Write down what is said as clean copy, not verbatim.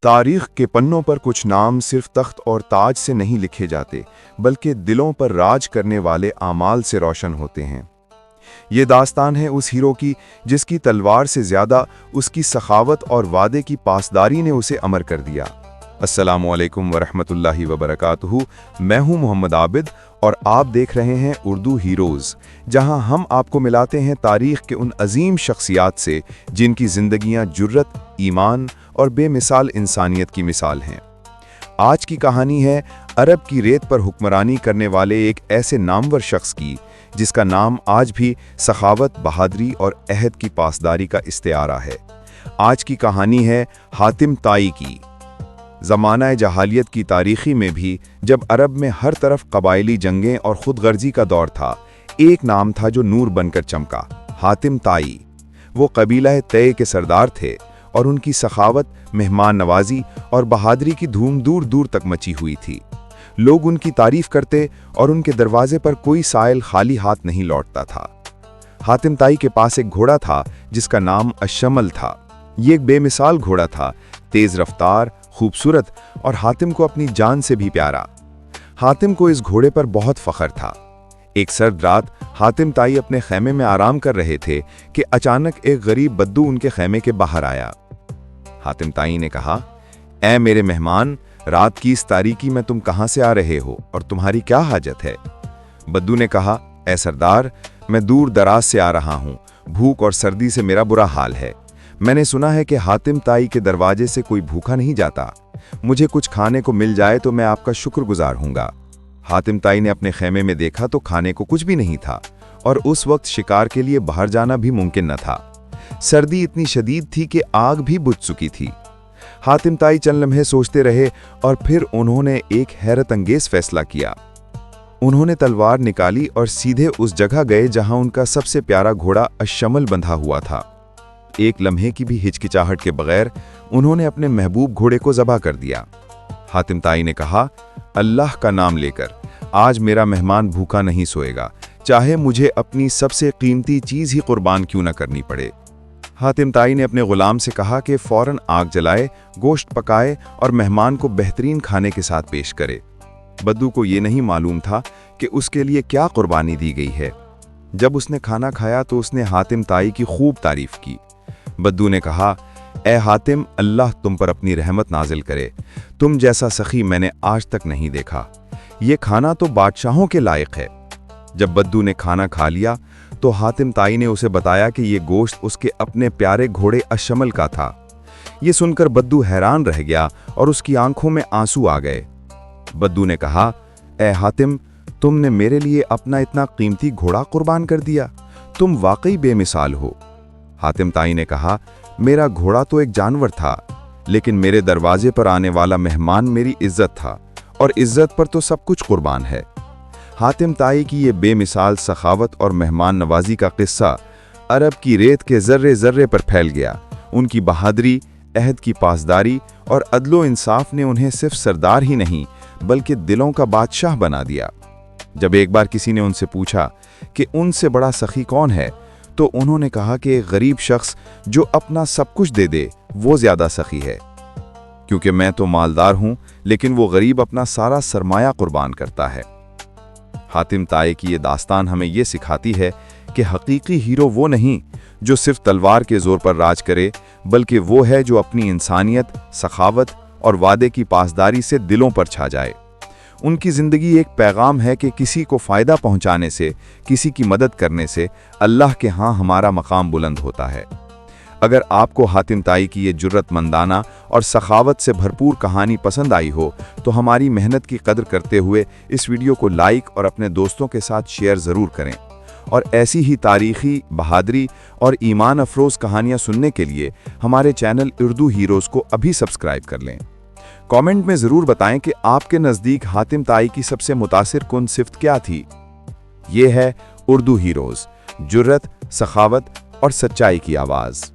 तारीख के पन्नों पर कुछ नाम सिर्फ तख्त और ताज से नहीं लिखे जाते, बल्कि दिलों पर राज करने वाले आमाल से रोशन होते हैं। ये दास्तान है उस हीरो की जिसकी तलवार से ज़्यादा उसकी सखावत और वादे की पासदारी ने उसे अमर कर दिया। अस्सलामुअलैकुम वरहमतुल्लाहि वबरकातुहू। मैं हूं मोहम्मद आबिद और आप देख रहे हैं उर्दू हीरोज़, जहां हम आपको मिलाते हैं तारीख़ के उन अजीम शख्सियात से जिनकी ज़िंदगियां जुर्रत, ईमान और बेमिसाल इंसानियत की मिसाल हैं। आज की कहानी है अरब की रेत पर हुक्मरानी करने वाले एक ऐसे नामवर शख्स की जिसका नाम आज भी सखावत, बहादुरी और अहद की पासदारी का इस्तिआरा है। आज की कहानी है हातिम ताई की। ज़माना जहालियत की तारीख़ी में भी जब अरब में हर तरफ कबायली जंगें और ख़ुदगर्जी का दौर था, एक नाम था जो नूर बनकर चमका, हातिम ताई। वो कबीला तय के सरदार थे और उनकी सखावत, मेहमान नवाजी और बहादुरी की धूम दूर दूर तक मची हुई थी। लोग उनकी तारीफ़ करते और उनके दरवाजे पर कोई साइल खाली हाथ नहीं लौटता था। हातिम ताई के पास एक घोड़ा था जिसका नाम अशमल था। ये एक बेमिसाल घोड़ा था, तेज़ रफ्तार, खूबसूरत और हातिम को अपनी जान से भी प्यारा। हातिम को इस घोड़े पर बहुत फ़ख्र था। एक सर्द रात हातिम ताई अपने खैमे में आराम कर रहे थे कि अचानक एक गरीब बद्दू उनके खैमे के बाहर आया। हातिम ताई ने कहा, ऐ मेरे मेहमान, रात की इस तारीकी में तुम कहाँ से आ रहे हो और तुम्हारी क्या हाजत है? बद्दू ने कहा, ऐ सरदार, मैं दूर दराज से आ रहा हूँ। भूख और सर्दी से मेरा बुरा हाल है। मैंने सुना है कि हातिम ताई के दरवाजे से कोई भूखा नहीं जाता। मुझे कुछ खाने को मिल जाए तो मैं आपका शुक्रगुजार हूँगा। हातिम ताई ने अपने खैमे में देखा तो खाने को कुछ भी नहीं था और उस वक्त शिकार के लिए बाहर जाना भी मुमकिन न था। सर्दी इतनी शदीद थी कि आग भी बुझ चुकी थी। हातिम ताई चंद लम्हे सोचते रहे और फिर उन्होंने एक हैरत अंगेज फैसला किया। उन्होंने तलवार निकाली और सीधे उस जगह गए जहां उनका सबसे प्यारा घोड़ा अशमल बंधा हुआ था। एक लम्हे की भी हिचकिचाहट के बगैर उन्होंने अपने महबूब घोड़े को ज़बह कर दिया। हातिम ताई ने कहा, अल्लाह का नाम लेकर आज मेरा मेहमान भूखा नहीं सोएगा, चाहे मुझे अपनी सबसे कीमती चीज़ ही कुर्बान क्यों न करनी पड़े। हातिम ताई ने अपने गुलाम से कहा कि फौरन आग जलाए, गोश्त पकाए और मेहमान को बेहतरीन खाने के साथ पेश करे। बद्दू को ये नहीं मालूम था कि उसके लिए क्या कुर्बानी दी गई है। जब उसने खाना खाया तो उसने हातिम ताई की खूब तारीफ की। बद्दू ने कहा, ए हातिम, अल्लाह तुम पर अपनी रहमत नाजिल करे। तुम जैसा सखी मैंने आज तक नहीं देखा। ये खाना तो बादशाहों के लायक है। जब बद्दू ने खाना खा लिया तो हातिम ताई ने उसे बताया कि ये गोश्त उसके अपने प्यारे घोड़े अशमल का था। ये सुनकर बद्दू हैरान रह गया और उसकी आंखों में आंसू आ गए। बद्दू ने कहा, ए हातिम, तुमने मेरे लिए अपना इतना कीमती घोड़ा कुर्बान कर दिया। तुम वाकई बेमिसाल हो। हातिम ताई ने कहा, मेरा घोड़ा तो एक जानवर था, लेकिन मेरे दरवाजे पर आने वाला मेहमान मेरी इज्जत था और इज्जत पर तो सब कुछ कुर्बान है। हातिम ताई की ये बेमिसाल सखावत और मेहमान नवाजी का किस्सा अरब की रेत के जर्रे जर्रे पर फैल गया। उनकी बहादुरी, अहद की पासदारी और अदलो इंसाफ ने उन्हें सिर्फ सरदार ही नहीं बल्कि दिलों का बादशाह बना दिया। जब एक बार किसी ने उनसे पूछा कि उनसे बड़ा सखी कौन है, तो उन्होंने कहा कि एक गरीब शख्स जो अपना सब कुछ दे दे वो ज़्यादा सखी है। क्योंकि मैं तो मालदार हूं, लेकिन वो गरीब अपना सारा सरमाया कुर्बान करता है। हातिम ताई की ये दास्तान हमें ये सिखाती है कि हकीकी हीरो वो नहीं जो सिर्फ तलवार के जोर पर राज करे, बल्कि वो है जो अपनी इंसानियत, सखावत और वादे की पासदारी से दिलों पर छा जाए। उनकी ज़िंदगी एक पैगाम है कि किसी को फ़ायदा पहुंचाने से, किसी की मदद करने से अल्लाह के यहाँ हमारा मकाम बुलंद होता है। अगर आपको हातिम ताई की ये जुर्रतमंदाना और सखावत से भरपूर कहानी पसंद आई हो तो हमारी मेहनत की कदर करते हुए इस वीडियो को लाइक और अपने दोस्तों के साथ शेयर ज़रूर करें। और ऐसी ही तारीख़ी, बहादुरी और ईमान अफरोज़ कहानियाँ सुनने के लिए हमारे चैनल उर्दू हीरोज़ को अभी सब्सक्राइब कर लें। कमेंट में ज़रूर बताएं कि आपके नज़दीक हातिम ताई की सबसे मुतासिर कुन सिफ़त क्या थी। ये है उर्दू हीरोज़, जुर्रत, सखावत और सच्चाई की आवाज़।